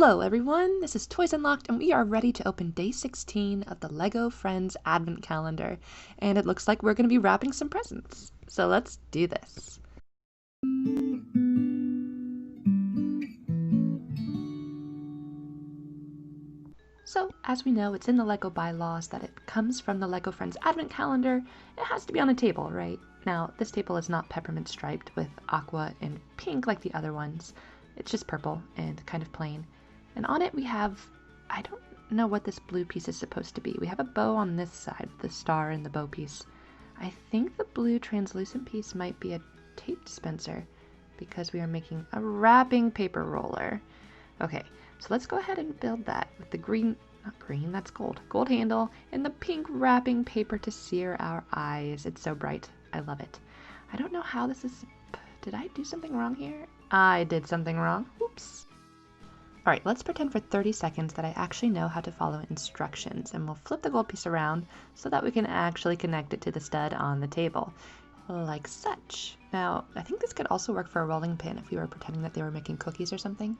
Hello everyone, this is Toys Unlocked and we are ready to open day 16 of the LEGO Friends Advent Calendar, and it looks like we're going to be wrapping some presents. So let's do this. So, as we know, it's in the LEGO bylaws that it comes from the LEGO Friends Advent Calendar. It has to be on a table, right? Now, this table is not peppermint striped with aqua and pink like the other ones. It's just purple and kind of plain. And on it we have, I don't know what this blue piece is supposed to be. We have a bow on this side, the star and the bow piece. I think the blue translucent piece might be a tape dispenser because we are making a wrapping paper roller. Okay, so let's go ahead and build that with the green, not green, that's gold handle and the pink wrapping paper to sear our eyes. It's so bright. I love it. I don't know how this is. Did I do something wrong here? I did something wrong. Oops. Alright, let's pretend for 30 seconds that I actually know how to follow instructions, and we'll flip the gold piece around so that we can actually connect it to the stud on the table, like such. Now, I think this could also work for a rolling pin if we were pretending that they were making cookies or something.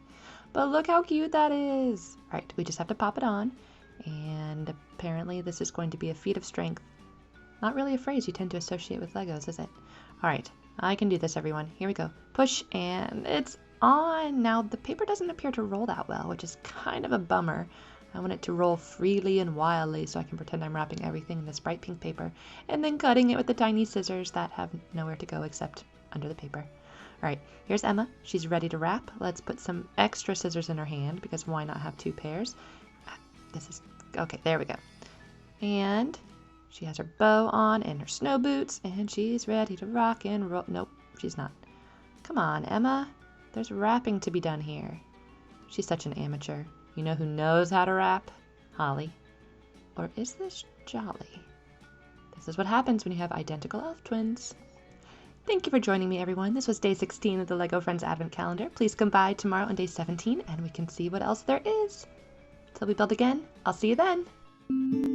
But look how cute that is! Alright, we just have to pop it on, and apparently this is going to be a feat of strength. Not really a phrase you tend to associate with Legos, is it? Alright, I can do this, everyone. Here we go. Push, and it's on. Now the paper doesn't appear to roll that well, which is kind of a bummer. I want it to roll freely and wildly so I can pretend I'm wrapping everything in this bright pink paper and then cutting it with the tiny scissors that have nowhere to go except under the paper. Alright, here's Emma. She's ready to wrap. Let's put some extra scissors in her hand because why not have two pairs? This is okay, there we go. And she has her bow on and her snow boots and she's ready to rock and roll. Nope, she's not. Come on, Emma. There's wrapping to be done here. She's such an amateur. You know who knows how to wrap? Holly. Or is this Jolly? This is what happens when you have identical elf twins. Thank you for joining me, everyone. This was day 16 of the LEGO Friends Advent Calendar. Please come by tomorrow on day 17 and we can see what else there is. Till we build again, I'll see you then.